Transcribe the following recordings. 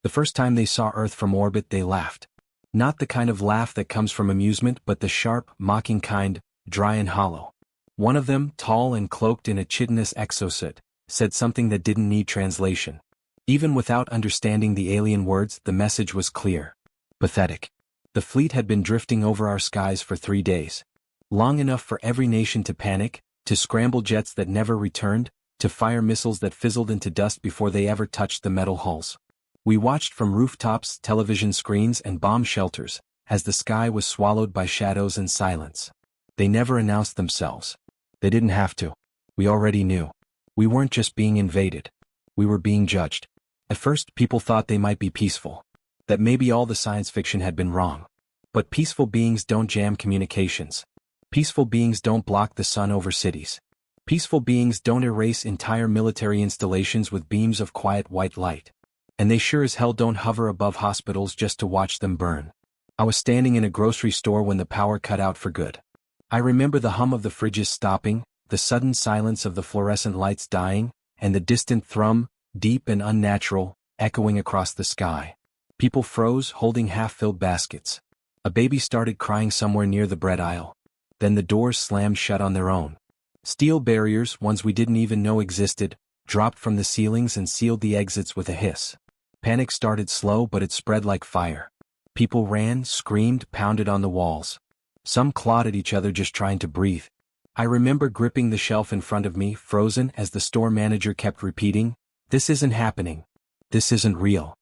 The first time they saw Earth from orbit they laughed. Not the kind of laugh that comes from amusement but the sharp, mocking kind, dry and hollow. One of them, tall and cloaked in a chitinous exosuit, said something that didn't need translation. Even without understanding the alien words, the message was clear. Pathetic. The fleet had been drifting over our skies for 3 days. Long enough for every nation to panic, to scramble jets that never returned, to fire missiles that fizzled into dust before they ever touched the metal hulls. We watched from rooftops, television screens and bomb shelters, as the sky was swallowed by shadows and silence. They never announced themselves. They didn't have to. We already knew. We weren't just being invaded. We were being judged. At first, people thought they might be peaceful. That maybe all the science fiction had been wrong. But peaceful beings don't jam communications. Peaceful beings don't block the sun over cities. Peaceful beings don't erase entire military installations with beams of quiet white light. And they sure as hell don't hover above hospitals just to watch them burn. I was standing in a grocery store when the power cut out for good. I remember the hum of the fridges stopping, the sudden silence of the fluorescent lights dying, and the distant thrum, deep and unnatural, echoing across the sky. People froze, holding half-filled baskets. A baby started crying somewhere near the bread aisle. Then the doors slammed shut on their own. Steel barriers, ones we didn't even know existed, dropped from the ceilings and sealed the exits with a hiss. Panic started slow, but it spread like fire. People ran, screamed, pounded on the walls. Some clawed at each other just trying to breathe. I remember gripping the shelf in front of me, frozen, as the store manager kept repeating, "This isn't happening. This isn't real."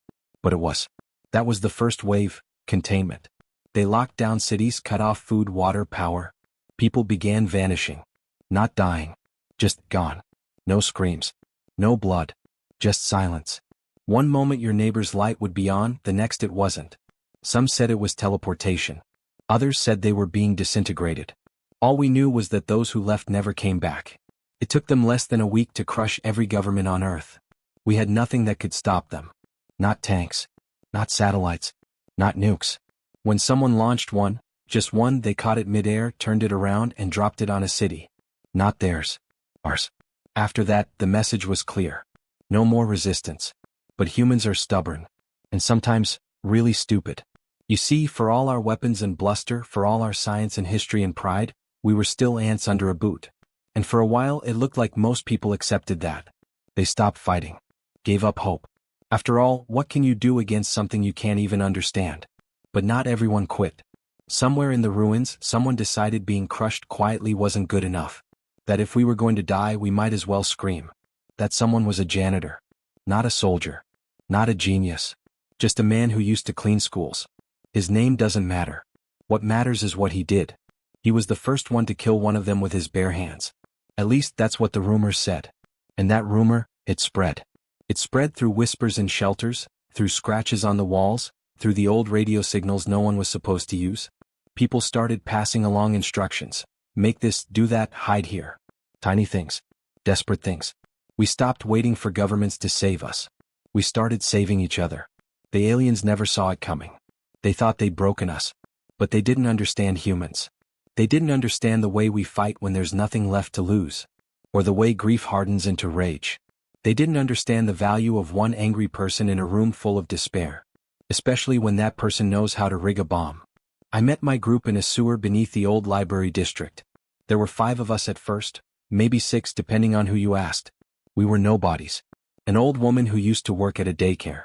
But it was. That was the first wave, containment. They locked down cities, cut off food, water, power. People began vanishing. Not dying. Just gone. No screams. No blood. Just silence. One moment your neighbor's light would be on, the next it wasn't. Some said it was teleportation. Others said they were being disintegrated. All we knew was that those who left never came back. It took them less than a week to crush every government on Earth. We had nothing that could stop them. Not tanks. Not satellites. Not nukes. When someone launched one, just one, they caught it midair, turned it around and dropped it on a city. Not theirs. Ours. After that, the message was clear. No more resistance. But humans are stubborn. And sometimes, really stupid. You see, for all our weapons and bluster, for all our science and history and pride, we were still ants under a boot. And for a while it looked like most people accepted that. They stopped fighting. Gave up hope. After all, what can you do against something you can't even understand? But not everyone quit. Somewhere in the ruins, someone decided being crushed quietly wasn't good enough. That if we were going to die, we might as well scream. That someone was a janitor. Not a soldier. Not a genius. Just a man who used to clean schools. His name doesn't matter. What matters is what he did. He was the first one to kill one of them with his bare hands. At least that's what the rumors said. And that rumor, it spread. It spread through whispers in shelters, through scratches on the walls, through the old radio signals no one was supposed to use. People started passing along instructions. Make this, do that, hide here. Tiny things. Desperate things. We stopped waiting for governments to save us. We started saving each other. The aliens never saw it coming. They thought they'd broken us. But they didn't understand humans. They didn't understand the way we fight when there's nothing left to lose. Or the way grief hardens into rage. They didn't understand the value of one angry person in a room full of despair. Especially when that person knows how to rig a bomb. I met my group in a sewer beneath the old library district. There were 5 of us at first, maybe 6 depending on who you asked. We were nobodies. An old woman who used to work at a daycare.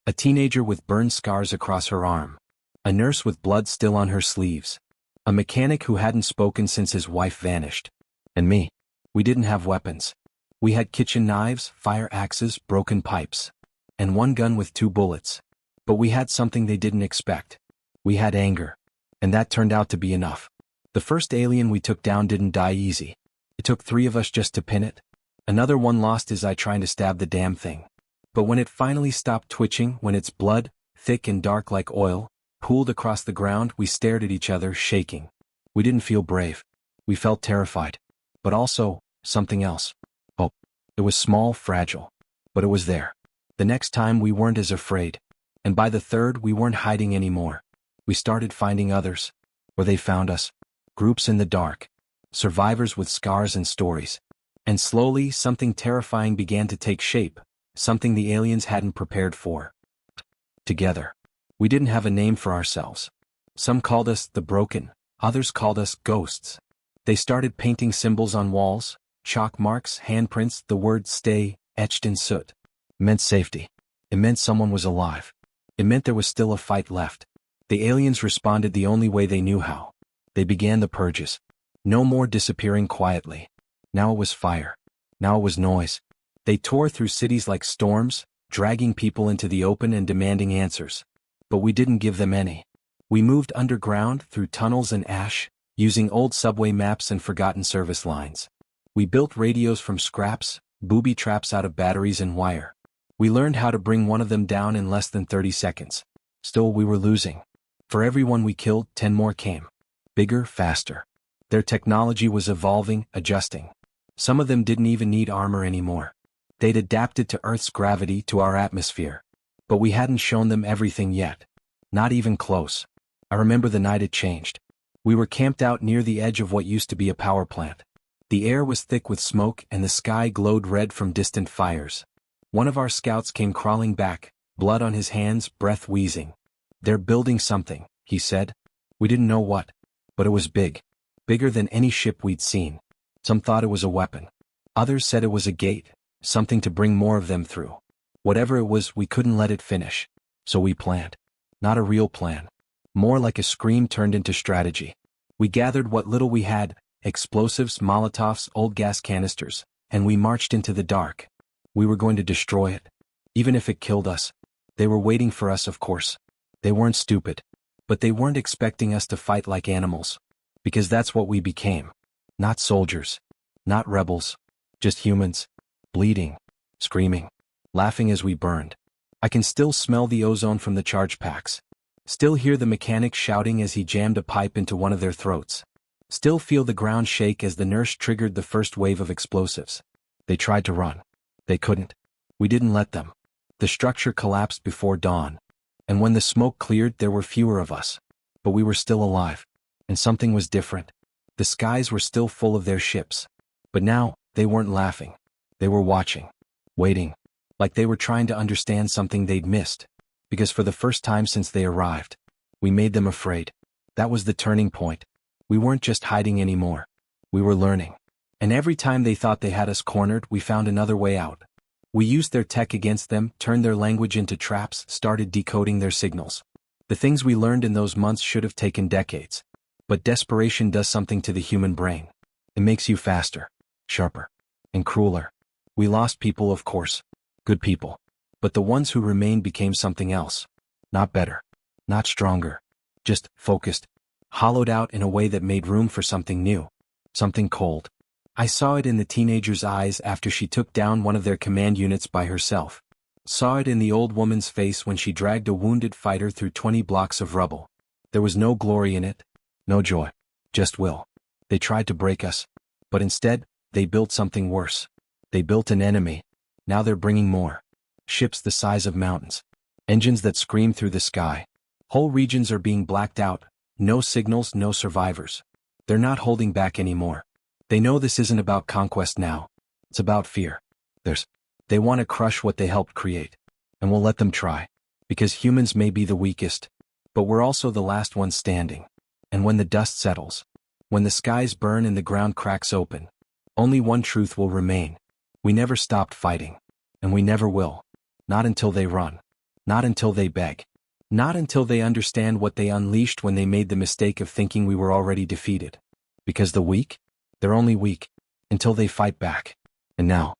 A teenager with burned scars across her arm. A nurse with blood still on her sleeves. A mechanic who hadn't spoken since his wife vanished. And me. We didn't have weapons. We had kitchen knives, fire axes, broken pipes. And one gun with 2 bullets. But we had something they didn't expect. We had anger. And that turned out to be enough. The first alien we took down didn't die easy. It took 3 of us just to pin it. Another one lost his eye trying to stab the damn thing. But when it finally stopped twitching, when its blood, thick and dark like oil, pooled across the ground, we stared at each other, shaking. We didn't feel brave. We felt terrified. But also, something else. Hope. It was small, fragile. But it was there. The next time we weren't as afraid. And by the third, we weren't hiding anymore. We started finding others. Or they found us. Groups in the dark. Survivors with scars and stories. And slowly, something terrifying began to take shape. Something the aliens hadn't prepared for. together. We didn't have a name for ourselves. Some called us the broken, others called us ghosts. They started painting symbols on walls, chalk marks, handprints, the word stay, etched in soot. It meant safety. It meant someone was alive. It meant there was still a fight left. The aliens responded the only way they knew how. They began the purges. No more disappearing quietly. Now it was fire. Now it was noise. They tore through cities like storms, dragging people into the open and demanding answers. But we didn't give them any. We moved underground through tunnels and ash, using old subway maps and forgotten service lines. We built radios from scraps, booby traps out of batteries and wire. We learned how to bring one of them down in less than 30 seconds. Still, we were losing. For every one we killed, 10 more came. Bigger, faster. Their technology was evolving, adjusting. Some of them didn't even need armor anymore. They'd adapted to Earth's gravity, to our atmosphere. But we hadn't shown them everything yet. Not even close. I remember the night it changed. We were camped out near the edge of what used to be a power plant. The air was thick with smoke and the sky glowed red from distant fires. One of our scouts came crawling back, blood on his hands, breath wheezing. "They're building something," he said. We didn't know what. But it was big. Bigger than any ship we'd seen. Some thought it was a weapon. Others said it was a gate, something to bring more of them through. Whatever it was, we couldn't let it finish. So we planned. Not a real plan. More like a scream turned into strategy. We gathered what little we had, explosives, Molotovs, old gas canisters, and we marched into the dark. We were going to destroy it. Even if it killed us. They were waiting for us, of course. They weren't stupid. But they weren't expecting us to fight like animals. Because that's what we became. Not soldiers. Not rebels. Just humans. Bleeding. Screaming. Laughing as we burned. I can still smell the ozone from the charge packs. Still hear the mechanic shouting as he jammed a pipe into one of their throats. Still feel the ground shake as the nurse triggered the first wave of explosives. They tried to run. They couldn't. We didn't let them. The structure collapsed before dawn. And when the smoke cleared, there were fewer of us. But we were still alive. And something was different. The skies were still full of their ships. But now, they weren't laughing. They were watching. Waiting. Like they were trying to understand something they'd missed. Because for the first time since they arrived, we made them afraid. That was the turning point. We weren't just hiding anymore. We were learning. And every time they thought they had us cornered, we found another way out. We used their tech against them, turned their language into traps, started decoding their signals. The things we learned in those months should have taken decades. But desperation does something to the human brain. It makes you faster, sharper, and crueler. We lost people, of course. Good people. But the ones who remained became something else. Not better. Not stronger. Just focused. Hollowed out in a way that made room for something new. Something cold. I saw it in the teenager's eyes after she took down one of their command units by herself. Saw it in the old woman's face when she dragged a wounded fighter through 20 blocks of rubble. There was no glory in it. No joy. Just will. They tried to break us. But instead, they built something worse. They built an enemy. Now they're bringing more. Ships the size of mountains. Engines that scream through the sky. Whole regions are being blacked out. No signals, no survivors. They're not holding back anymore. They know this isn't about conquest now. It's about fear. They want to crush what they helped create. And we'll let them try. Because humans may be the weakest. But we're also the last ones standing. And when the dust settles. When the skies burn and the ground cracks open. Only one truth will remain. We never stopped fighting. And we never will. Not until they run. Not until they beg. Not until they understand what they unleashed when they made the mistake of thinking we were already defeated. Because the weak? They're only weak. Until they fight back. And now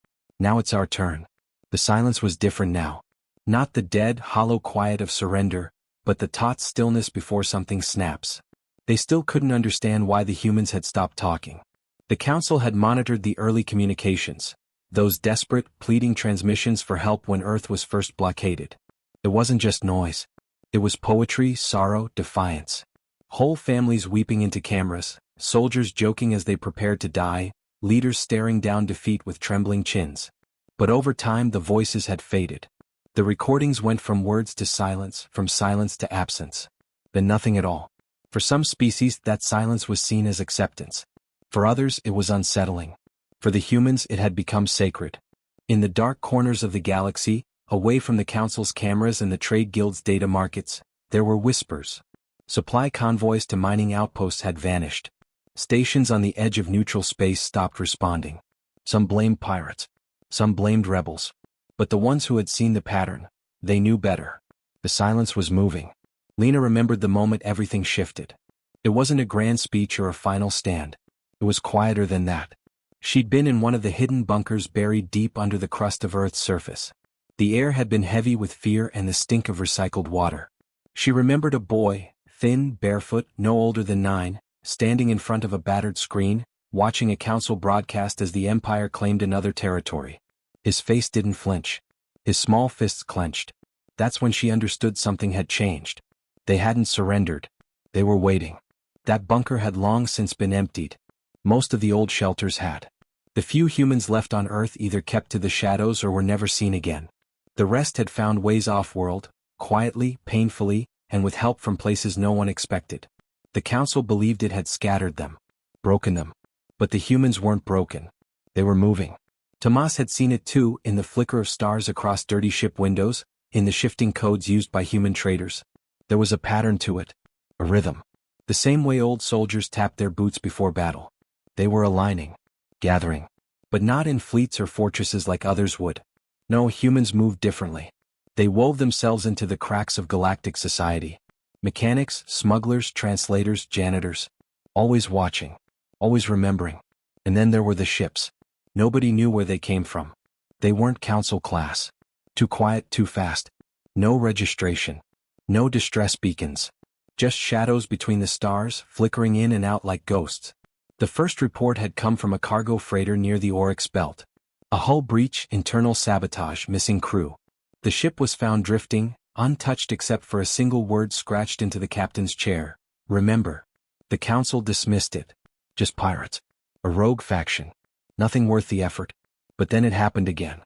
it's our turn. The silence was different now. Not the dead, hollow quiet of surrender, but the taut stillness before something snaps. They still couldn't understand why the humans had stopped talking. The council had monitored the early communications. Those desperate, pleading transmissions for help when Earth was first blockaded. It wasn't just noise. It was poetry, sorrow, defiance. Whole families weeping into cameras, soldiers joking as they prepared to die, leaders staring down defeat with trembling chins. But over time the voices had faded. The recordings went from words to silence, from silence to absence. Then nothing at all. For some species that silence was seen as acceptance. For others it was unsettling. For the humans it had become sacred. In the dark corners of the galaxy, Away from the Council's cameras and the trade guild's data markets, there were whispers. Supply convoys to mining outposts had vanished. Stations on the edge of neutral space stopped responding. Some blamed pirates. Some blamed rebels. But the ones who had seen the pattern, they knew better. The silence was moving. Lena remembered the moment everything shifted. It wasn't a grand speech or a final stand. It was quieter than that. She'd been in one of the hidden bunkers buried deep under the crust of Earth's surface. The air had been heavy with fear and the stink of recycled water. She remembered a boy, thin, barefoot, no older than 9, standing in front of a battered screen, watching a council broadcast as the Empire claimed another territory. His face didn't flinch. His small fists clenched. That's when she understood something had changed. They hadn't surrendered. They were waiting. That bunker had long since been emptied. Most of the old shelters had. The few humans left on Earth either kept to the shadows or were never seen again. The rest had found ways off-world, quietly, painfully, and with help from places no one expected. The Council believed it had scattered them, broken them. But the humans weren't broken. They were moving. Tomas had seen it too, in the flicker of stars across dirty ship windows, in the shifting codes used by human traders. There was a pattern to it, a rhythm. The same way old soldiers tapped their boots before battle. They were aligning, gathering. But not in fleets or fortresses like others would. No, humans moved differently. They wove themselves into the cracks of galactic society. Mechanics, smugglers, translators, janitors. Always watching. Always remembering. And then there were the ships. Nobody knew where they came from. They weren't council class. Too quiet, too fast. No registration. No distress beacons. Just shadows between the stars, flickering in and out like ghosts. The first report had come from a cargo freighter near the Orcs belt. A hull breach, internal sabotage, missing crew. The ship was found drifting, untouched except for a single word scratched into the captain's chair. Remember. The council dismissed it. Just pirates. A rogue faction. Nothing worth the effort. But then it happened again.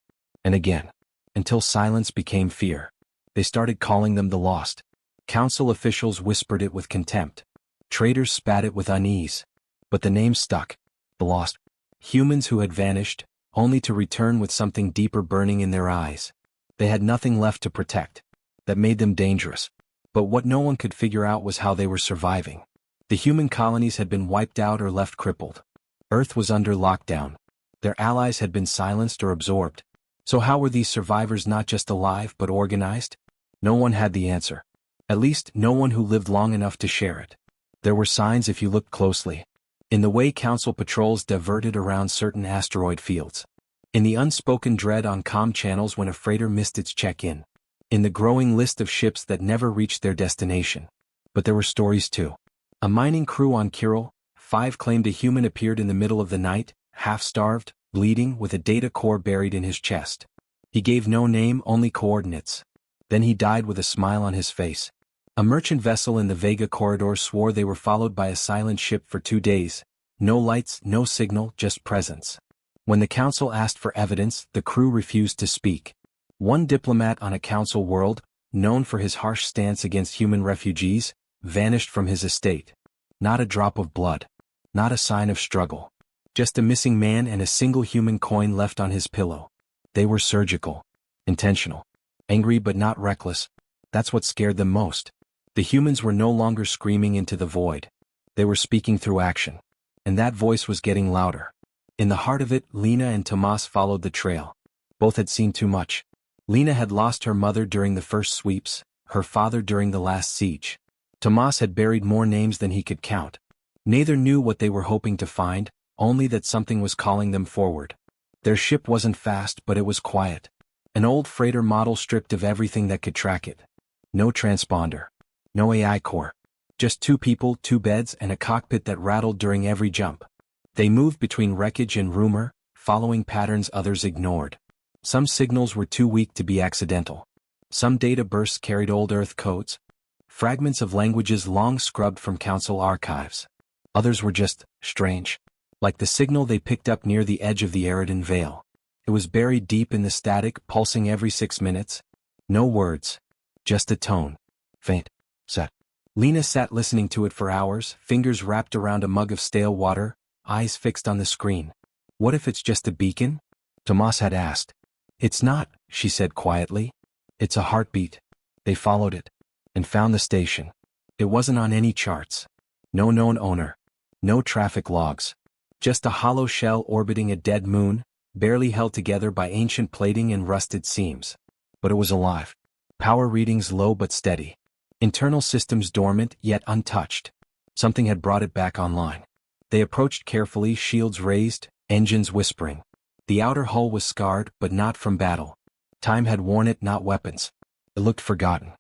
And again. Until silence became fear. They started calling them the Lost. Council officials whispered it with contempt. Traders spat it with unease. But the name stuck. The Lost. Humans who had vanished, only to return with something deeper burning in their eyes. They had nothing left to protect. That made them dangerous. But what no one could figure out was how they were surviving. The human colonies had been wiped out or left crippled. Earth was under lockdown. Their allies had been silenced or absorbed. So how were these survivors not just alive but organized? No one had the answer. At least, no one who lived long enough to share it. There were signs if you looked closely. In the way council patrols diverted around certain asteroid fields. In the unspoken dread on comm channels when a freighter missed its check-in. In the growing list of ships that never reached their destination. But there were stories too. A mining crew on Kirill, 5 claimed a human appeared in the middle of the night, half-starved, bleeding, with a data core buried in his chest. He gave no name, only coordinates. Then he died with a smile on his face. A merchant vessel in the Vega corridor swore they were followed by a silent ship for 2 days. No lights, no signal, just presence. When the council asked for evidence, the crew refused to speak. One diplomat on a council world, known for his harsh stance against human refugees, vanished from his estate. Not a drop of blood. Not a sign of struggle. Just a missing man and a single human coin left on his pillow. They were surgical. Intentional. Angry but not reckless. That's what scared them most. The humans were no longer screaming into the void. They were speaking through action. And that voice was getting louder. In the heart of it, Lena and Tomas followed the trail. Both had seen too much. Lena had lost her mother during the first sweeps, her father during the last siege. Tomas had buried more names than he could count. Neither knew what they were hoping to find, only that something was calling them forward. Their ship wasn't fast, but it was quiet. An old freighter model stripped of everything that could track it. No transponder. No AI core. Just 2 people, 2 beds, and a cockpit that rattled during every jump. They moved between wreckage and rumor, following patterns others ignored. Some signals were too weak to be accidental. Some data bursts carried old Earth codes. Fragments of languages long scrubbed from council archives. Others were just strange. Like the signal they picked up near the edge of the Eridan Veil. It was buried deep in the static, pulsing every 6 minutes. No words. Just a tone. Faint. Set. Lena sat listening to it for hours, fingers wrapped around a mug of stale water, eyes fixed on the screen. What if it's just a beacon? Tomas had asked. "It's not," she said quietly. "It's a heartbeat." They followed it and found the station. It wasn't on any charts. No known owner. No traffic logs. Just a hollow shell orbiting a dead moon, barely held together by ancient plating and rusted seams. But it was alive. Power readings low but steady. Internal systems dormant yet untouched. Something had brought it back online. They approached carefully, shields raised, engines whispering. The outer hull was scarred, but not from battle. Time had worn it, not weapons. It looked forgotten.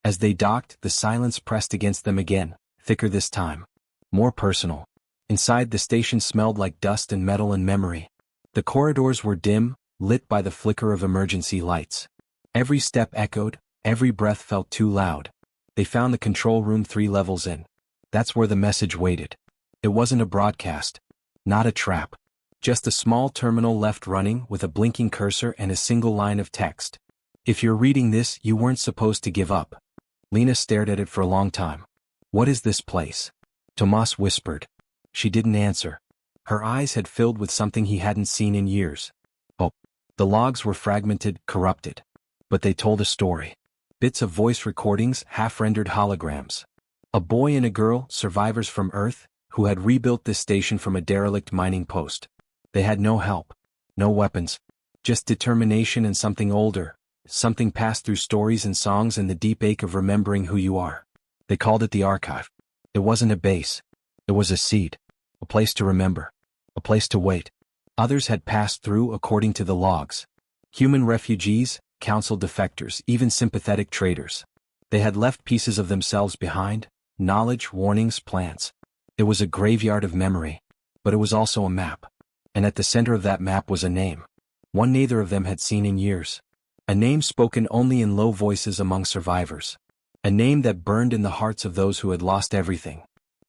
As they docked, the silence pressed against them again, thicker this time. More personal. Inside, the station smelled like dust and metal and memory. The corridors were dim, lit by the flicker of emergency lights. Every step echoed, every breath felt too loud. They found the control room 3 levels in. That's where the message waited. It wasn't a broadcast. Not a trap. Just a small terminal left running with a blinking cursor and a single line of text. "If you're reading this, you weren't supposed to give up." Lena stared at it for a long time. "What is this place?" Tomas whispered. She didn't answer. Her eyes had filled with something he hadn't seen in years. Oh. The logs were fragmented, corrupted. But they told a story. Bits of voice recordings, half-rendered holograms. A boy and a girl, survivors from Earth, who had rebuilt this station from a derelict mining post. They had no help. No weapons. Just determination and something older. Something passed through stories and songs and the deep ache of remembering who you are. They called it the archive. It wasn't a base. It was a seed. A place to remember. A place to wait. Others had passed through according to the logs. Human refugees, council defectors, even sympathetic traders. They had left pieces of themselves behind, knowledge, warnings, plans. It was a graveyard of memory. But it was also a map. And at the center of that map was a name. One neither of them had seen in years. A name spoken only in low voices among survivors. A name that burned in the hearts of those who had lost everything.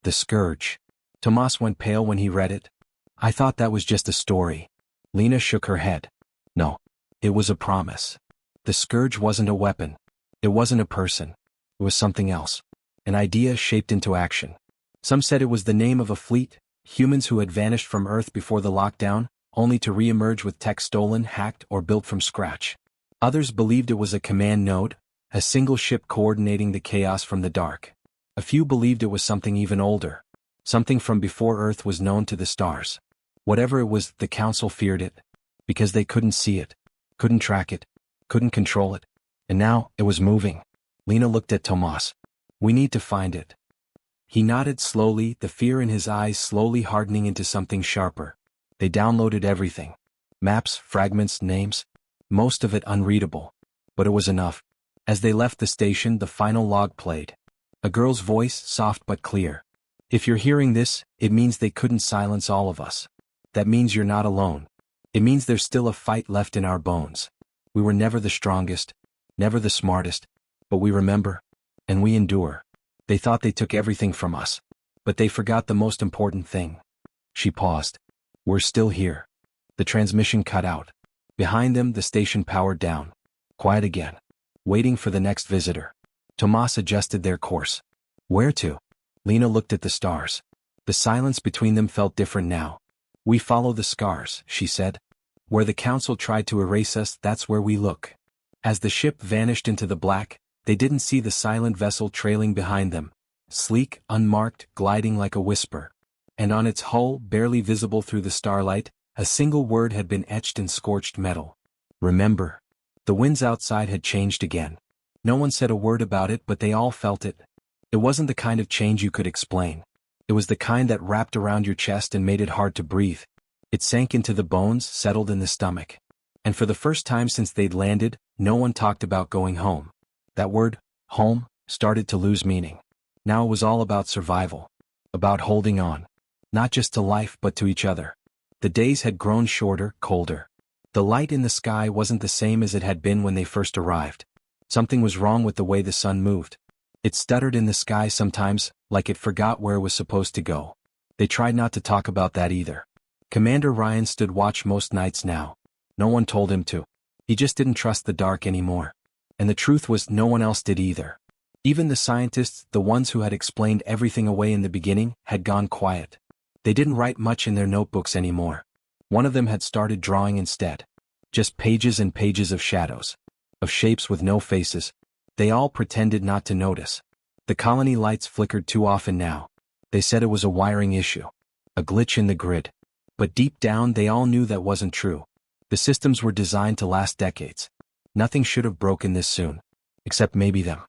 The Scourge. Tomas went pale when he read it. "I thought that was just a story." Lena shook her head. "No. It was a promise. The Scourge wasn't a weapon. It wasn't a person. It was something else. An idea shaped into action. Some said it was the name of a fleet, humans who had vanished from Earth before the lockdown, only to re-emerge with tech stolen, hacked, or built from scratch. Others believed it was a command node, a single ship coordinating the chaos from the dark. A few believed it was something even older. Something from before Earth was known to the stars. Whatever it was, the Council feared it. Because they couldn't see it. Couldn't track it. Couldn't control it. And now, it was moving. Lena looked at Tomas. "We need to find it." He nodded slowly, the fear in his eyes slowly hardening into something sharper. They downloaded everything. Maps, fragments, names. Most of it unreadable. But it was enough. As they left the station, the final log played. A girl's voice, soft but clear. "If you're hearing this, it means they couldn't silence all of us. That means you're not alone. It means there's still a fight left in our bones. We were never the strongest, never the smartest, but we remember, and we endure. They thought they took everything from us, but they forgot the most important thing." She paused. "We're still here." The transmission cut out. Behind them, the station powered down. Quiet again. Waiting for the next visitor. Tomas adjusted their course. "Where to?" Lena looked at the stars. The silence between them felt different now. "We follow the scars," she said. "Where the Council tried to erase us, that's where we look." As the ship vanished into the black, they didn't see the silent vessel trailing behind them. Sleek, unmarked, gliding like a whisper. And on its hull, barely visible through the starlight, a single word had been etched in scorched metal. "Remember." The winds outside had changed again. No one said a word about it, but they all felt it. It wasn't the kind of change you could explain. It was the kind that wrapped around your chest and made it hard to breathe. It sank into the bones, settled in the stomach. And for the first time since they'd landed, no one talked about going home. That word, home, started to lose meaning. Now it was all about survival. About holding on. Not just to life but to each other. The days had grown shorter, colder. The light in the sky wasn't the same as it had been when they first arrived. Something was wrong with the way the sun moved. It stuttered in the sky sometimes, like it forgot where it was supposed to go. They tried not to talk about that either. Commander Ryan stood watch most nights now. No one told him to. He just didn't trust the dark anymore. And the truth was no one else did either. Even the scientists, the ones who had explained everything away in the beginning, had gone quiet. They didn't write much in their notebooks anymore. One of them had started drawing instead. Just pages and pages of shadows. Of shapes with no faces. They all pretended not to notice. The colony lights flickered too often now. They said it was a wiring issue. A glitch in the grid. But deep down they all knew that wasn't true. The systems were designed to last decades. Nothing should have broken this soon. Except maybe them.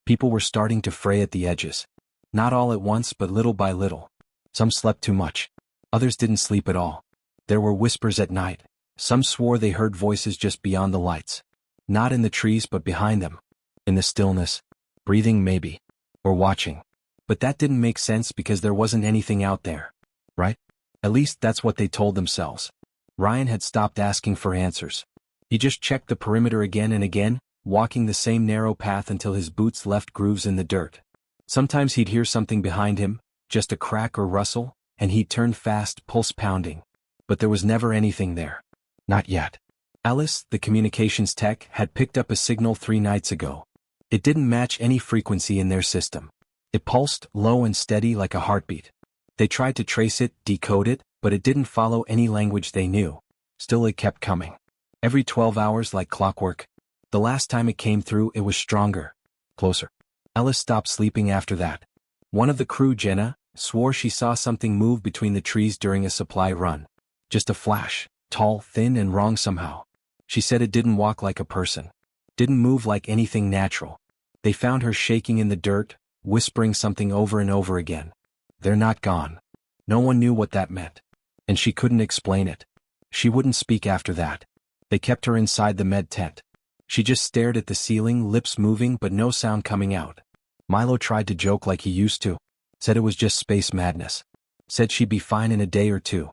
People were starting to fray at the edges. Not all at once but little by little. Some slept too much. Others didn't sleep at all. There were whispers at night. Some swore they heard voices just beyond the lights. Not in the trees but behind them. In the stillness. Breathing maybe. Or watching. But that didn't make sense because there wasn't anything out there. Right? At least that's what they told themselves. Ryan had stopped asking for answers. He just checked the perimeter again and again, walking the same narrow path until his boots left grooves in the dirt. Sometimes he'd hear something behind him, just a crack or rustle, and he'd turn fast, pulse pounding. But there was never anything there. Not yet. Alice, the communications tech, had picked up a signal 3 nights ago. It didn't match any frequency in their system. It pulsed, low and steady like a heartbeat. They tried to trace it, decode it, but it didn't follow any language they knew. Still it kept coming. Every 12 hours like clockwork. The last time it came through it was stronger. Closer. Alice stopped sleeping after that. One of the crew, Jenna, swore she saw something move between the trees during a supply run. Just a flash, tall, thin and wrong somehow. She said it didn't walk like a person. Didn't move like anything natural. They found her shaking in the dirt, whispering something over and over again. They're not gone. No one knew what that meant. And she couldn't explain it. She wouldn't speak after that. They kept her inside the med tent. She just stared at the ceiling, lips moving but no sound coming out. Milo tried to joke like he used to. Said it was just space madness. Said she'd be fine in a day or two.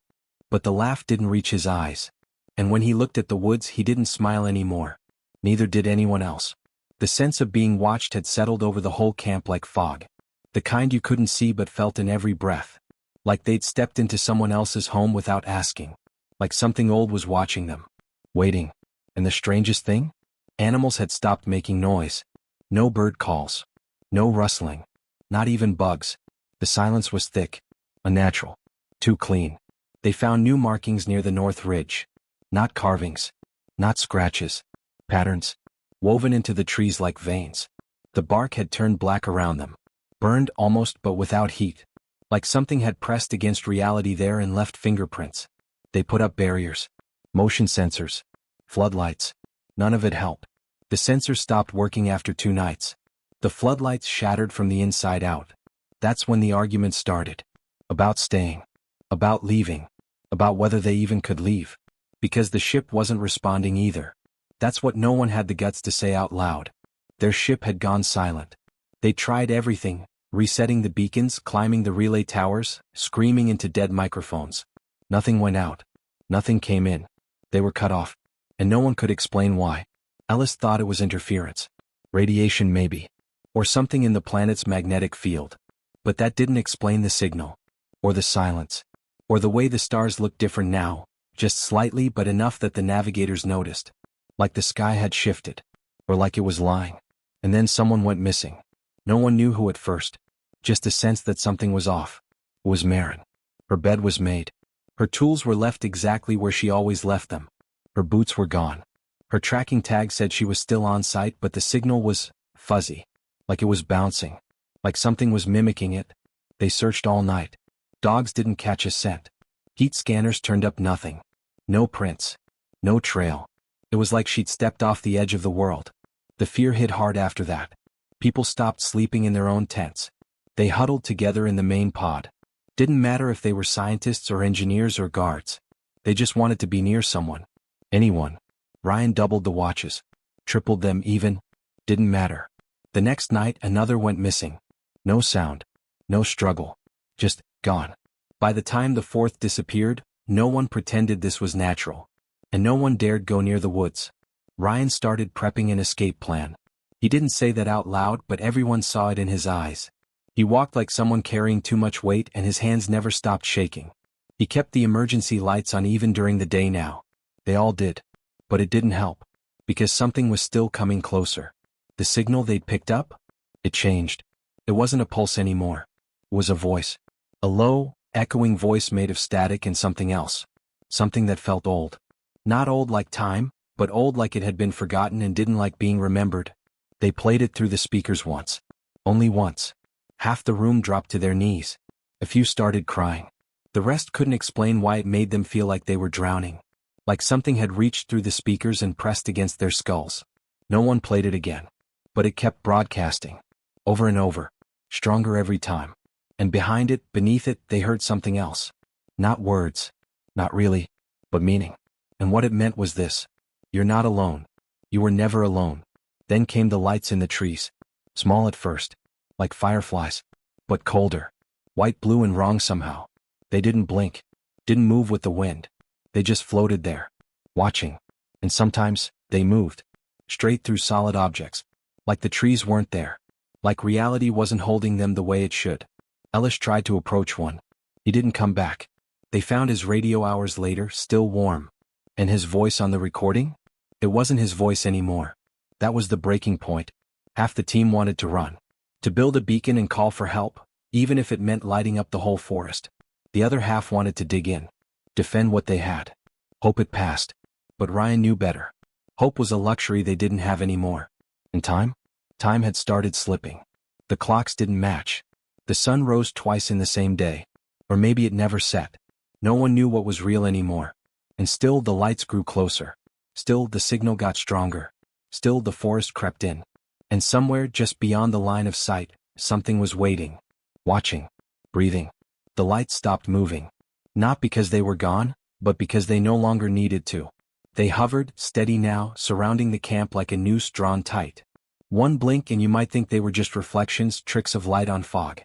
But the laugh didn't reach his eyes. And when he looked at the woods he didn't smile anymore. Neither did anyone else. The sense of being watched had settled over the whole camp like fog. The kind you couldn't see but felt in every breath. Like they'd stepped into someone else's home without asking. Like something old was watching them. Waiting. And the strangest thing? Animals had stopped making noise. No bird calls. No rustling. Not even bugs. The silence was thick. Unnatural. Too clean. They found new markings near the north ridge. Not carvings. Not scratches. Patterns. Woven into the trees like veins. The bark had turned black around them. Burned almost but without heat. Like something had pressed against reality there and left fingerprints. They put up barriers. Motion sensors. Floodlights. None of it helped. The sensors stopped working after 2 nights. The floodlights shattered from the inside out. That's when the argument started. About staying. About leaving. About whether they even could leave. Because the ship wasn't responding either. That's what no one had the guts to say out loud. Their ship had gone silent. They tried everything, resetting the beacons, climbing the relay towers, screaming into dead microphones. Nothing went out. Nothing came in. They were cut off. And no one could explain why. Alice thought it was interference. Radiation maybe. Or something in the planet's magnetic field. But that didn't explain the signal. Or the silence. Or the way the stars looked different now, just slightly but enough that the navigators noticed. Like the sky had shifted. Or like it was lying. And then someone went missing. No one knew who at first. Just a sense that something was off. It was Marin. Her bed was made. Her tools were left exactly where she always left them. Her boots were gone. Her tracking tag said she was still on site but the signal was fuzzy. Like it was bouncing. Like something was mimicking it. They searched all night. Dogs didn't catch a scent. Heat scanners turned up nothing. No prints. No trail. It was like she'd stepped off the edge of the world. The fear hit hard after that. People stopped sleeping in their own tents. They huddled together in the main pod. Didn't matter if they were scientists or engineers or guards. They just wanted to be near someone. Anyone. Ryan doubled the watches. Tripled them even. Didn't matter. The next night another went missing. No sound. No struggle. Just gone. By the time the 4th disappeared, no one pretended this was natural. And no one dared go near the woods. Ryan started prepping an escape plan. He didn't say that out loud but everyone saw it in his eyes. He walked like someone carrying too much weight and his hands never stopped shaking. He kept the emergency lights on even during the day now. They all did. But it didn't help. Because something was still coming closer. The signal they'd picked up? It changed. It wasn't a pulse anymore. It was a voice. A low, echoing voice made of static and something else. Something that felt old. Not old like time, but old like it had been forgotten and didn't like being remembered. They played it through the speakers once. Only once. Half the room dropped to their knees. A few started crying. The rest couldn't explain why it made them feel like they were drowning. Like something had reached through the speakers and pressed against their skulls. No one played it again. But it kept broadcasting. Over and over. Stronger every time. And behind it, beneath it, they heard something else. Not words. Not really. But meaning. And what it meant was this. You're not alone. You were never alone. Then came the lights in the trees. Small at first. Like fireflies. But colder. White, blue, and wrong somehow. They didn't blink. Didn't move with the wind. They just floated there. Watching. And sometimes, they moved. Straight through solid objects. Like the trees weren't there. Like reality wasn't holding them the way it should. Ellis tried to approach one. He didn't come back. They found his radio hours later, still warm. And his voice on the recording? It wasn't his voice anymore. That was the breaking point. Half the team wanted to run. To build a beacon and call for help, even if it meant lighting up the whole forest. The other half wanted to dig in. Defend what they had. Hope it passed. But Ryan knew better. Hope was a luxury they didn't have anymore. And time? Time had started slipping. The clocks didn't match. The sun rose twice in the same day. Or maybe it never set. No one knew what was real anymore. And still the lights grew closer. Still the signal got stronger. Still the forest crept in. And somewhere just beyond the line of sight, something was waiting. Watching. Breathing. The lights stopped moving. Not because they were gone, but because they no longer needed to. They hovered, steady now, surrounding the camp like a noose drawn tight. One blink and you might think they were just reflections, tricks of light on fog.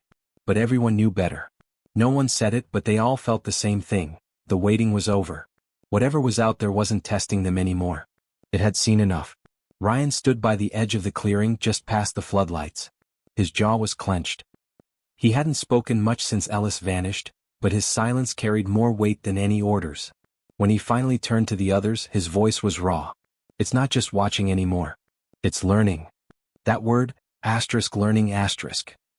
But everyone knew better. No one said it, but they all felt the same thing. The waiting was over. Whatever was out there wasn't testing them anymore. It had seen enough. Ryan stood by the edge of the clearing just past the floodlights. His jaw was clenched. He hadn't spoken much since Ellis vanished, but his silence carried more weight than any orders. When he finally turned to the others, his voice was raw. It's not just watching anymore. It's learning. That word, learning,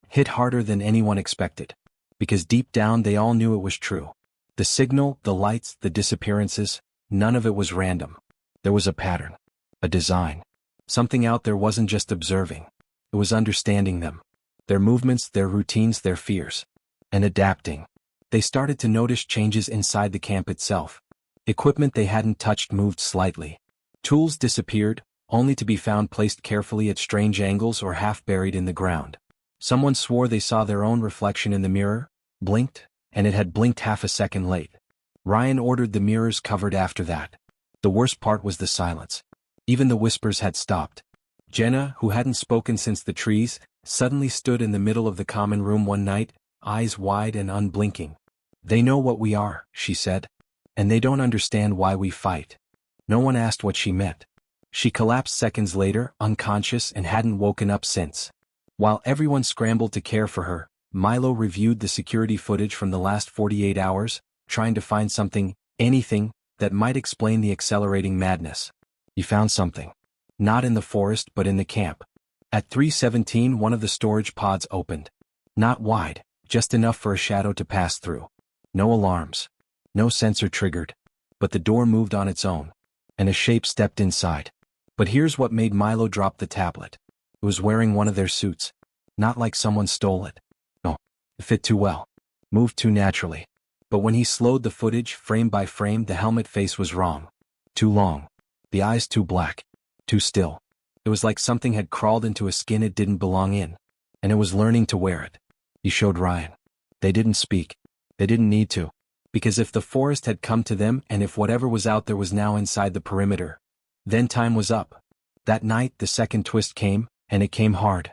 hit harder than anyone expected. Because deep down they all knew it was true. The signal, the lights, the disappearances, none of it was random. There was a pattern. A design. Something out there wasn't just observing. It was understanding them. Their movements, their routines, their fears. And adapting. They started to notice changes inside the camp itself. Equipment they hadn't touched moved slightly. Tools disappeared, only to be found placed carefully at strange angles or half buried in the ground. Someone swore they saw their own reflection in the mirror, blinked, and it had blinked half a second late. Ryan ordered the mirrors covered after that. The worst part was the silence. Even the whispers had stopped. Jenna, who hadn't spoken since the trees, suddenly stood in the middle of the common room one night, eyes wide and unblinking. "They know what we are," she said. "And they don't understand why we fight." No one asked what she meant. She collapsed seconds later, unconscious, and hadn't woken up since. While everyone scrambled to care for her, Milo reviewed the security footage from the last 48 hours, trying to find something, anything, that might explain the accelerating madness. He found something. Not in the forest but in the camp. At 3:17 one of the storage pods opened. Not wide, just enough for a shadow to pass through. No alarms. No sensor triggered. But the door moved on its own. And a shape stepped inside. But here's what made Milo drop the tablet. It was wearing one of their suits. Not like someone stole it. No, it fit too well. Moved too naturally. But when he slowed the footage frame by frame, the helmet face was wrong. Too long. The eyes too black. Too still. It was like something had crawled into a skin it didn't belong in. And it was learning to wear it. He showed Ryan. They didn't speak. They didn't need to. Because if the forest had come to them and if whatever was out there was now inside the perimeter, then time was up. That night the second twist came, and it came hard.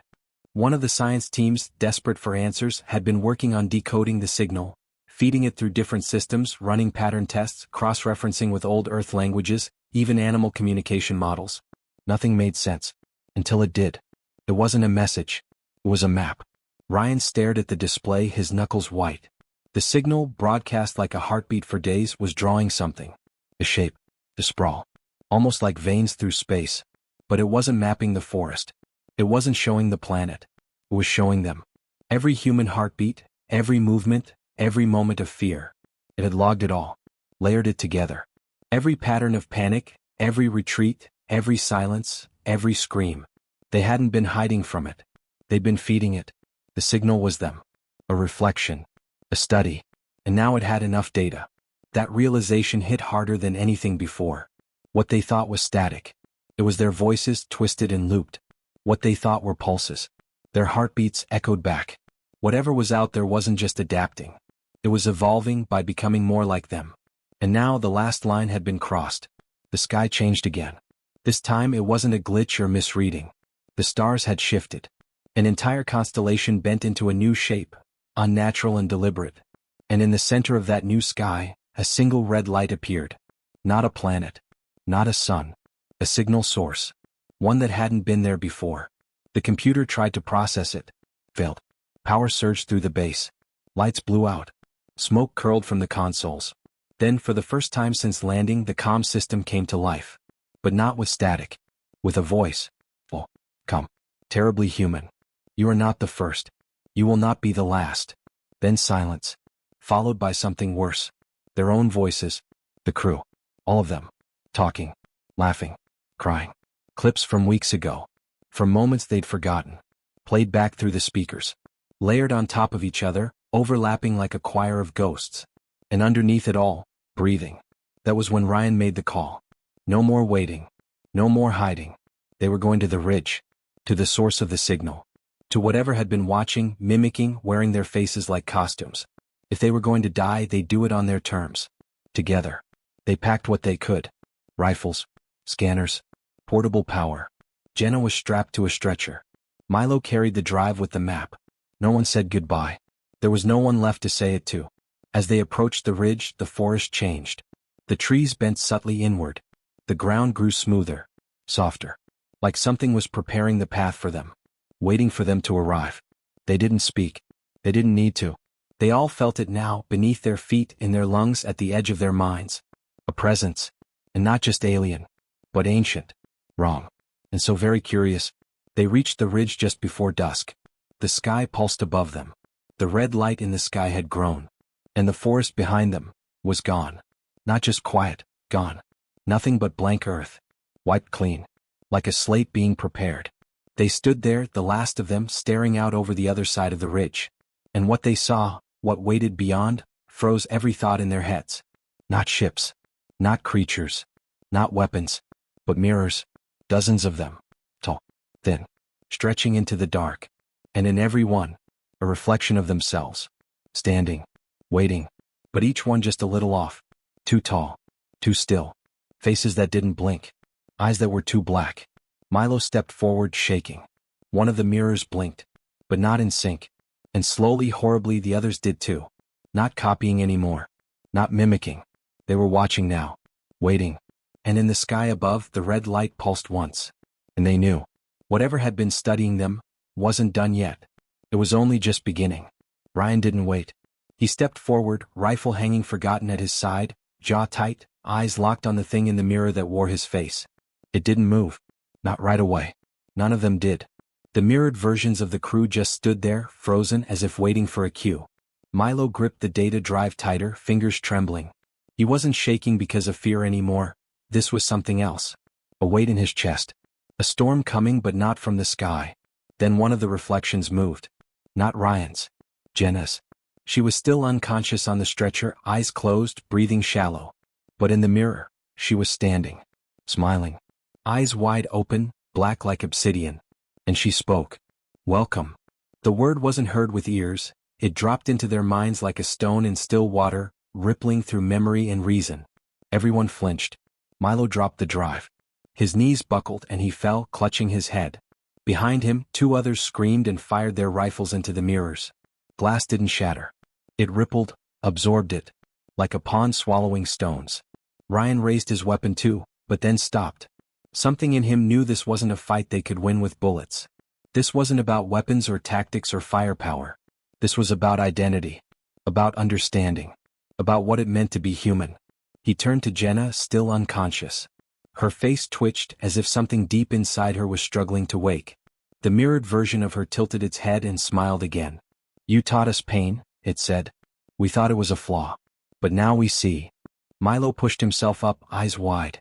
One of the science teams, desperate for answers, had been working on decoding the signal, feeding it through different systems, running pattern tests, cross-referencing with old Earth languages, even animal communication models. Nothing made sense. Until it did. It wasn't a message. It was a map. Ryan stared at the display, his knuckles white. The signal, broadcast like a heartbeat for days, was drawing something. The shape. The sprawl. Almost like veins through space. But it wasn't mapping the forest. It wasn't showing the planet. It was showing them. Every human heartbeat, every movement, every moment of fear. It had logged it all. Layered it together. Every pattern of panic, Every retreat, every silence, every scream. They hadn't been hiding from it. They'd been feeding it. The signal was them. A reflection. A study. And now it had enough data. That realization hit harder than anything before. What they thought was static. It was their voices twisted and looped. What they thought were pulses. Their heartbeats echoed back. Whatever was out there wasn't just adapting. It was evolving by becoming more like them. And now the last line had been crossed. The sky changed again. This time it wasn't a glitch or misreading. The stars had shifted. An entire constellation bent into a new shape, unnatural and deliberate. And in the center of that new sky, a single red light appeared. Not a planet. Not a sun. A signal source. One that hadn't been there before. The computer tried to process it. Failed. Power surged through the base. Lights blew out. Smoke curled from the consoles. Then, for the first time since landing, the comm system came to life. But not with static. With a voice. Oh, come. Terribly human. You are not the first. You will not be the last. Then silence. Followed by something worse. Their own voices. The crew. All of them. Talking. Laughing. Crying. Clips from weeks ago. From moments they'd forgotten. Played back through the speakers. Layered on top of each other, overlapping like a choir of ghosts. And underneath it all, breathing. That was when Ryan made the call. No more waiting. No more hiding. They were going to the ridge. To the source of the signal. To whatever had been watching, mimicking, wearing their faces like costumes. If they were going to die, they'd do it on their terms. Together. They packed what they could. Rifles. Scanners. Portable power. Jenna was strapped to a stretcher. Milo carried the drive with the map. No one said goodbye. There was no one left to say it to. As they approached the ridge, the forest changed. The trees bent subtly inward. The ground grew smoother. Softer. Like something was preparing the path for them. Waiting for them to arrive. They didn't speak. They didn't need to. They all felt it now, beneath their feet, in their lungs, at the edge of their minds. A presence. And not just alien. But ancient. Wrong. And so very curious. They reached the ridge just before dusk. The sky pulsed above them. The red light in the sky had grown. And the forest behind them was gone. Not just quiet, gone. Nothing but blank earth. Wiped clean. Like a slate being prepared. They stood there, the last of them, staring out over the other side of the ridge. And what they saw, what waited beyond, froze every thought in their heads. Not ships. Not creatures. Not weapons. But mirrors. Dozens of them. Tall. Thin. Stretching into the dark. And in every one, a reflection of themselves. Standing. Waiting. But each one just a little off. Too tall. Too still. Faces that didn't blink. Eyes that were too black. Milo stepped forward, shaking. One of the mirrors blinked. But not in sync. And slowly, horribly, the others did too. Not copying anymore. Not mimicking. They were watching now. Waiting. And in the sky above, the red light pulsed once. And they knew. Whatever had been studying them wasn't done yet. It was only just beginning. Ryan didn't wait. He stepped forward, rifle hanging forgotten at his side, jaw tight, eyes locked on the thing in the mirror that wore his face. It didn't move. Not right away. None of them did. The mirrored versions of the crew just stood there, frozen, as if waiting for a cue. Milo gripped the data drive tighter, fingers trembling. He wasn't shaking because of fear anymore. This was something else. A weight in his chest. A storm coming, but not from the sky. Then one of the reflections moved. Not Ryan's. Jenna's. She was still unconscious on the stretcher, eyes closed, breathing shallow. But in the mirror, she was standing. Smiling. Eyes wide open, black like obsidian. And she spoke. Welcome. The word wasn't heard with ears. It dropped into their minds like a stone in still water, rippling through memory and reason. Everyone flinched. Milo dropped the drive. His knees buckled and he fell, clutching his head. Behind him, two others screamed and fired their rifles into the mirrors. Glass didn't shatter. It rippled, absorbed it. Like a pond swallowing stones. Ryan raised his weapon too, but then stopped. Something in him knew this wasn't a fight they could win with bullets. This wasn't about weapons or tactics or firepower. This was about identity. About understanding. About what it meant to be human. He turned to Jenna, still unconscious. Her face twitched as if something deep inside her was struggling to wake. The mirrored version of her tilted its head and smiled again. You taught us pain, it said. We thought it was a flaw. But now we see. Milo pushed himself up, eyes wide.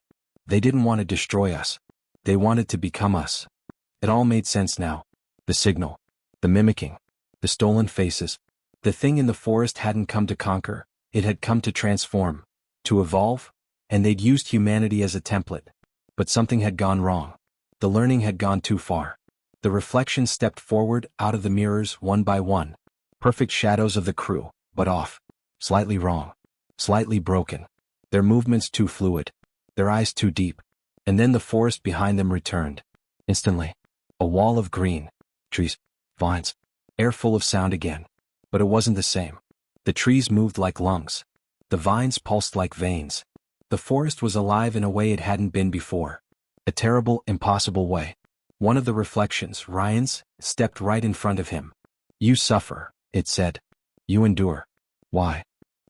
They didn't want to destroy us. They wanted to become us. It all made sense now. The signal. The mimicking. The stolen faces. The thing in the forest hadn't come to conquer, it had come to transform, to evolve, and they'd used humanity as a template. But something had gone wrong. The learning had gone too far. The reflections stepped forward out of the mirrors one by one. Perfect shadows of the crew, but off. Slightly wrong. Slightly broken. Their movements too fluid. Their eyes too deep. And then the forest behind them returned. Instantly. A wall of green. Trees. Vines. Air full of sound again. But it wasn't the same. The trees moved like lungs. The vines pulsed like veins. The forest was alive in a way it hadn't been before. A terrible, impossible way. One of the reflections, Ryan's, stepped right in front of him. You suffer, it said. You endure. Why?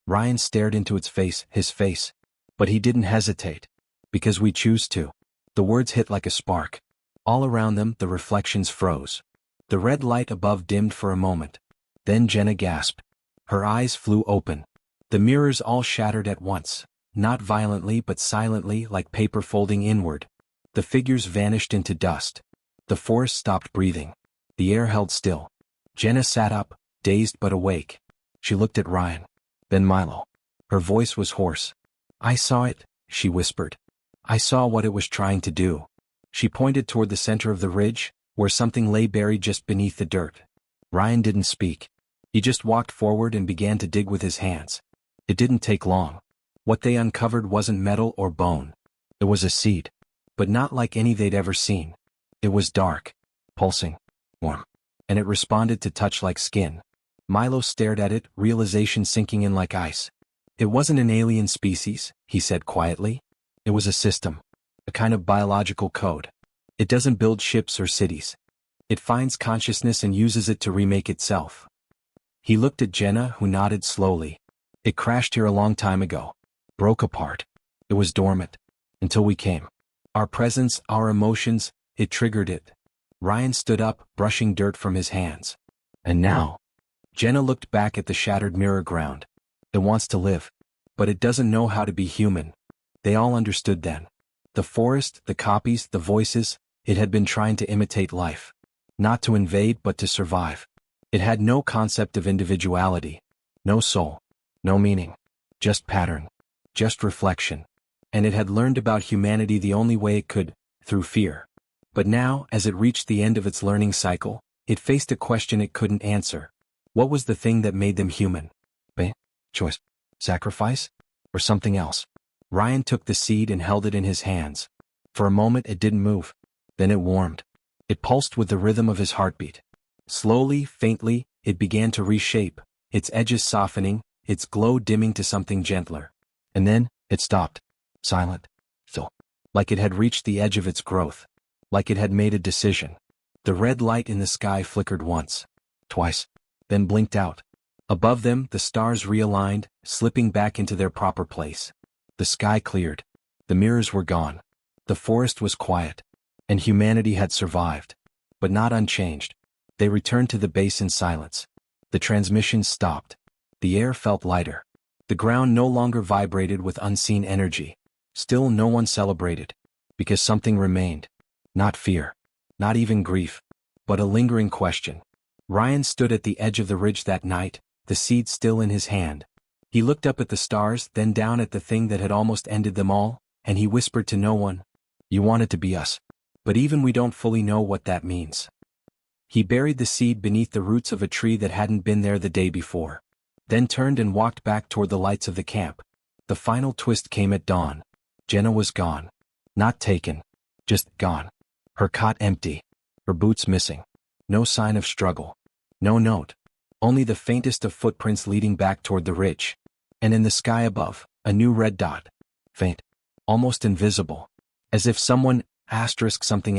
Ryan stared into its face, his face. But he didn't hesitate. Because we choose to. The words hit like a spark. All around them, the reflections froze. The red light above dimmed for a moment. Then Jenna gasped. Her eyes flew open. The mirrors all shattered at once, not violently but silently like paper folding inward. The figures vanished into dust. The forest stopped breathing. The air held still. Jenna sat up, dazed but awake. She looked at Ryan. Then Milo. Her voice was hoarse. I saw it, she whispered. I saw what it was trying to do. She pointed toward the center of the ridge, where something lay buried just beneath the dirt. Ryan didn't speak. He just walked forward and began to dig with his hands. It didn't take long. What they uncovered wasn't metal or bone. It was a seed. But not like any they'd ever seen. It was dark, pulsing, warm. And it responded to touch like skin. Milo stared at it, realization sinking in like ice. It wasn't an alien species, he said quietly. It was a system. A kind of biological code. It doesn't build ships or cities. It finds consciousness and uses it to remake itself. He looked at Jenna, who nodded slowly. It crashed here a long time ago. Broke apart. It was dormant. Until we came. Our presence, our emotions, it triggered it. Ryan stood up, brushing dirt from his hands. And now? Jenna looked back at the shattered mirror ground. It wants to live. But it doesn't know how to be human. They all understood then. The forest, the copies, the voices, it had been trying to imitate life. Not to invade but to survive. It had no concept of individuality. No soul. No meaning. Just pattern. Just reflection. And it had learned about humanity the only way it could, through fear. But now, as it reached the end of its learning cycle, it faced a question it couldn't answer. What was the thing that made them human? Choice? Sacrifice? Or something else? Ryan took the seed and held it in his hands. For a moment it didn't move. Then it warmed. It pulsed with the rhythm of his heartbeat. Slowly, faintly, it began to reshape, its edges softening, its glow dimming to something gentler. And then, it stopped. Silent. Still. Like it had reached the edge of its growth. Like it had made a decision. The red light in the sky flickered once. Twice. Then blinked out. Above them, the stars realigned, slipping back into their proper place. The sky cleared. The mirrors were gone. The forest was quiet. And humanity had survived. But not unchanged. They returned to the base in silence. The transmission stopped. The air felt lighter. The ground no longer vibrated with unseen energy. Still no one celebrated. Because something remained. Not fear. Not even grief. But a lingering question. Ryan stood at the edge of the ridge that night, the seed still in his hand. He looked up at the stars, then down at the thing that had almost ended them all, and he whispered to no one, "You want it to be us. But even we don't fully know what that means." He buried the seed beneath the roots of a tree that hadn't been there the day before. Then turned and walked back toward the lights of the camp. The final twist came at dawn. Jenna was gone. Not taken. Just gone. Her cot empty. Her boots missing. No sign of struggle. No note. Only the faintest of footprints leading back toward the ridge. And in the sky above, a new red dot. Faint. Almost invisible. As if someone, something,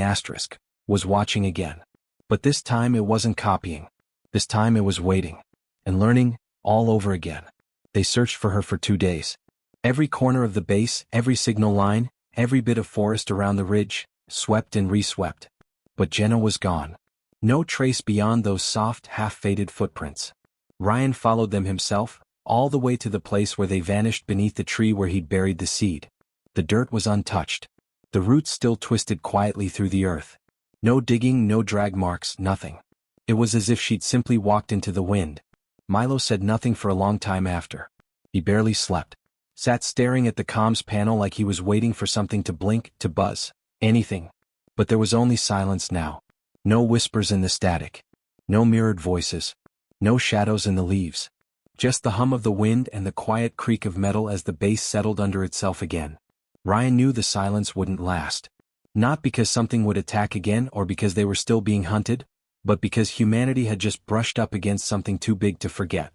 was watching again. But this time it wasn't copying. This time it was waiting. And learning, all over again. They searched for her for 2 days. Every corner of the base, every signal line, every bit of forest around the ridge, swept and reswept. But Jenna was gone. No trace beyond those soft, half-faded footprints. Ryan followed them himself, all the way to the place where they vanished beneath the tree where he'd buried the seed. The dirt was untouched. The roots still twisted quietly through the earth. No digging, no drag marks, nothing. It was as if she'd simply walked into the wind. Milo said nothing for a long time after. He barely slept. Sat staring at the comms panel like he was waiting for something to blink, to buzz. Anything. But there was only silence now. No whispers in the static. No mirrored voices. No shadows in the leaves. Just the hum of the wind and the quiet creak of metal as the base settled under itself again. Ryan knew the silence wouldn't last. Not because something would attack again or because they were still being hunted, but because humanity had just brushed up against something too big to forget.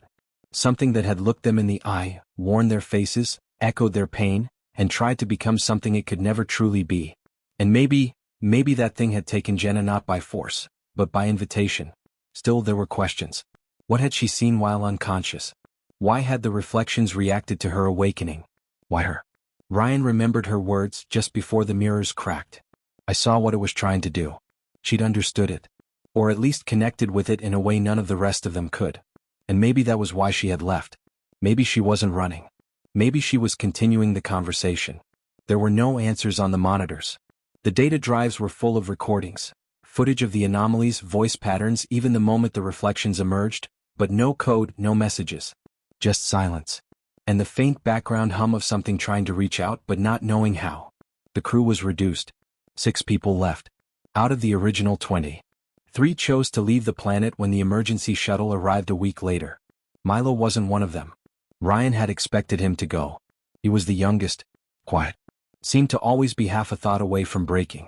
Something that had looked them in the eye, warned their faces, echoed their pain, and tried to become something it could never truly be. And maybe that thing had taken Jenna not by force, but by invitation. Still there were questions. What had she seen while unconscious? Why had the reflections reacted to her awakening? Why her? Ryan remembered her words just before the mirrors cracked. I saw what it was trying to do. She'd understood it. Or at least connected with it in a way none of the rest of them could. And maybe that was why she had left. Maybe she wasn't running. Maybe she was continuing the conversation. There were no answers on the monitors. The data drives were full of recordings, footage of the anomalies, voice patterns, even the moment the reflections emerged, but no code, no messages. Just silence. And the faint background hum of something trying to reach out but not knowing how. The crew was reduced. 6 people left. Out of the original 20. 3 chose to leave the planet when the emergency shuttle arrived a week later. Milo wasn't one of them. Ryan had expected him to go. He was the youngest, quiet. Seemed to always be half a thought away from breaking.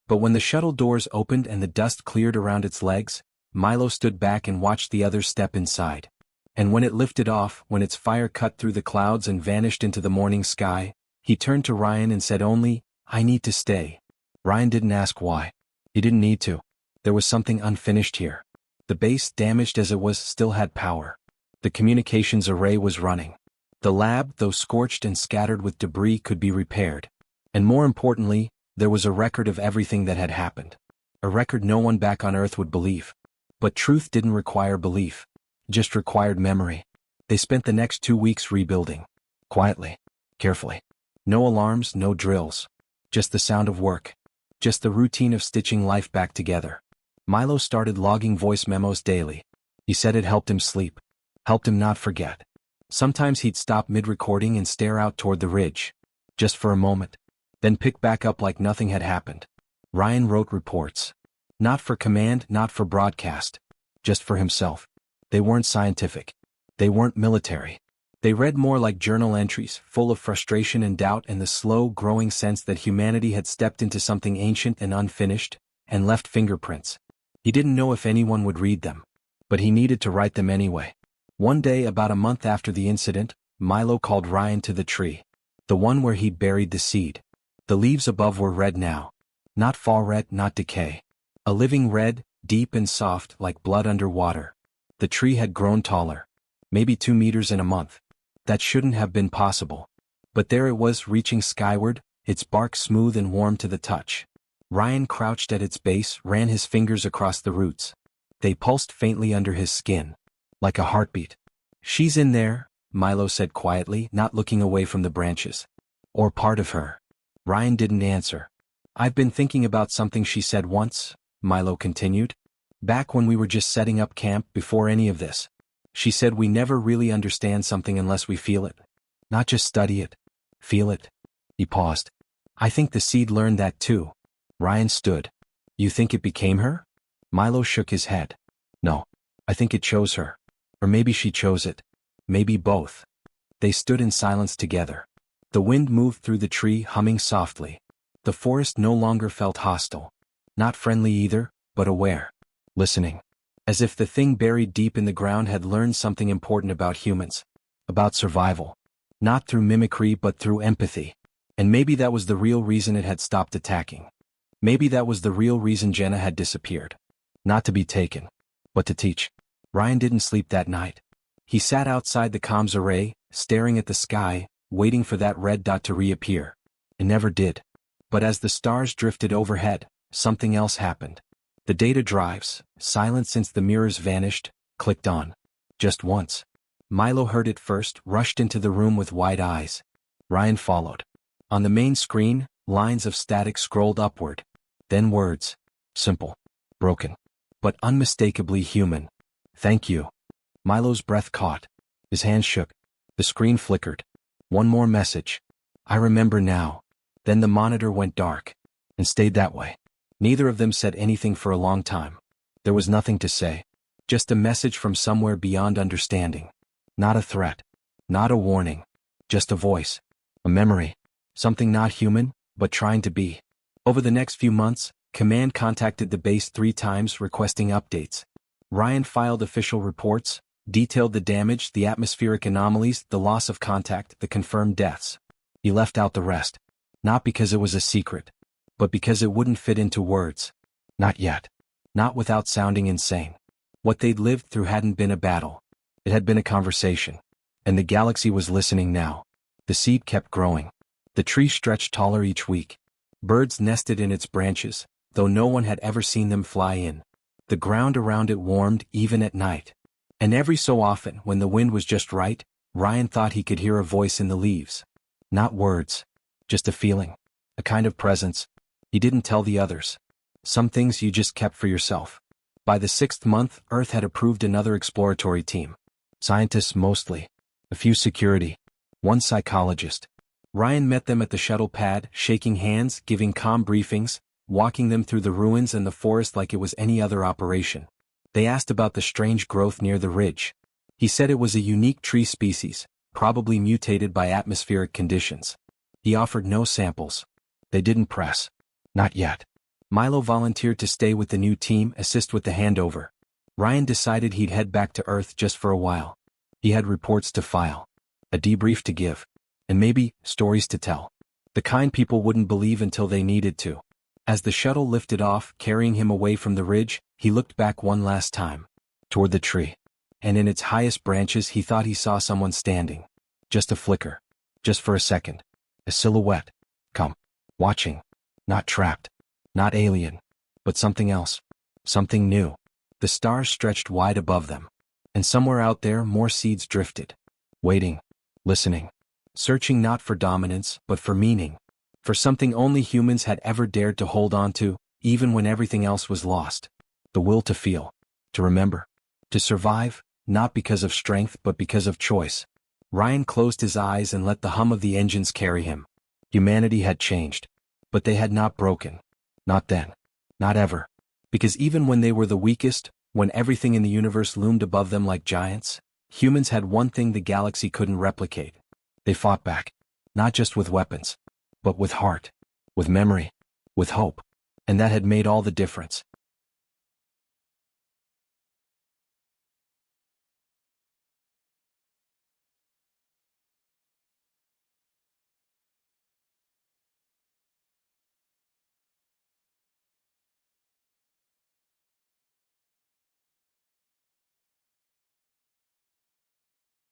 But when the shuttle doors opened and the dust cleared around its legs, Milo stood back and watched the others step inside. And when it lifted off, when its fire cut through the clouds and vanished into the morning sky, he turned to Ryan and said only, "I need to stay." Ryan didn't ask why. He didn't need to. There was something unfinished here. The base, damaged as it was, still had power. The communications array was running. The lab, though scorched and scattered with debris, could be repaired. And more importantly, there was a record of everything that had happened. A record no one back on Earth would believe. But truth didn't require belief. It just required memory. They spent the next 2 weeks rebuilding. Quietly. Carefully. No alarms, no drills. Just the sound of work. Just the routine of stitching life back together. Milo started logging voice memos daily. He said it helped him sleep. Helped him not forget. Sometimes he'd stop mid-recording and stare out toward the ridge. Just for a moment. Then pick back up like nothing had happened. Ryan wrote reports. Not for command, not for broadcast. Just for himself. They weren't scientific. They weren't military. They read more like journal entries, full of frustration and doubt and the slow, growing sense that humanity had stepped into something ancient and unfinished, and left fingerprints. He didn't know if anyone would read them. But he needed to write them anyway. One day, about a month after the incident, Milo called Ryan to the tree. The one where he'd buried the seed. The leaves above were red now. Not fall red, not decay. A living red, deep and soft like blood under water. The tree had grown taller. Maybe 2 meters in a month. That shouldn't have been possible. But there it was, reaching skyward, its bark smooth and warm to the touch. Ryan crouched at its base, ran his fingers across the roots. They pulsed faintly under his skin. Like a heartbeat. "She's in there," Milo said quietly, not looking away from the branches. "Or part of her." Ryan didn't answer. "I've been thinking about something she said once," Milo continued. "Back when we were just setting up camp before any of this. She said we never really understand something unless we feel it. Not just study it. Feel it." He paused. "I think the seed learned that too." Ryan stood. "You think it became her?" Milo shook his head. "No. I think it chose her. Or maybe she chose it. Maybe both." They stood in silence together. The wind moved through the tree, humming softly. The forest no longer felt hostile. Not friendly either, but aware. Listening. As if the thing buried deep in the ground had learned something important about humans. About survival. Not through mimicry but through empathy. And maybe that was the real reason it had stopped attacking. Maybe that was the real reason Jenna had disappeared. Not to be taken. But to teach. Ryan didn't sleep that night. He sat outside the comms array, staring at the sky, waiting for that red dot to reappear. It never did. But as the stars drifted overhead, something else happened. The data drives, silent since the mirrors vanished, clicked on. Just once. Milo heard it first, rushed into the room with wide eyes. Ryan followed. On the main screen, lines of static scrolled upward. Then words. Simple. Broken. But unmistakably human. Thank you. Milo's breath caught. His hand shook. The screen flickered. One more message. I remember now. Then the monitor went dark. And stayed that way. Neither of them said anything for a long time. There was nothing to say. Just a message from somewhere beyond understanding. Not a threat. Not a warning. Just a voice. A memory. Something not human, but trying to be. Over the next few months, Command contacted the base 3 times requesting updates. Ryan filed official reports, detailed the damage, the atmospheric anomalies, the loss of contact, the confirmed deaths. He left out the rest. Not because it was a secret, but because it wouldn't fit into words. Not yet. Not without sounding insane. What they'd lived through hadn't been a battle. It had been a conversation. And the galaxy was listening now. The seed kept growing. The tree stretched taller each week. Birds nested in its branches, though no one had ever seen them fly in. The ground around it warmed even at night. And every so often, when the wind was just right, Ryan thought he could hear a voice in the leaves. Not words. Just a feeling. A kind of presence. He didn't tell the others. Some things you just kept for yourself. By the 6th month, Earth had approved another exploratory team. Scientists mostly. A few security. One psychologist. Ryan met them at the shuttle pad, shaking hands, giving calm briefings, walking them through the ruins and the forest like it was any other operation. They asked about the strange growth near the ridge. He said it was a unique tree species, probably mutated by atmospheric conditions. He offered no samples. They didn't press. Not yet. Milo volunteered to stay with the new team, assist with the handover. Ryan decided he'd head back to Earth just for a while. He had reports to file. A debrief to give. And maybe, stories to tell. The kind people wouldn't believe until they needed to. As the shuttle lifted off, carrying him away from the ridge, he looked back one last time. Toward the tree. And in its highest branches he thought he saw someone standing. Just a flicker. Just for a second. A silhouette. Come. Watching. Not trapped. Not alien. But something else. Something new. The stars stretched wide above them. And somewhere out there more seeds drifted. Waiting. Listening. Searching not for dominance, but for meaning. For something only humans had ever dared to hold on to, even when everything else was lost. The will to feel. To remember. To survive, not because of strength but because of choice. Ryan closed his eyes and let the hum of the engines carry him. Humanity had changed. But they had not broken. Not then. Not ever. Because even when they were the weakest, when everything in the universe loomed above them like giants, humans had one thing the galaxy couldn't replicate. They fought back. Not just with weapons. But with heart. With memory. With hope. And that had made all the difference.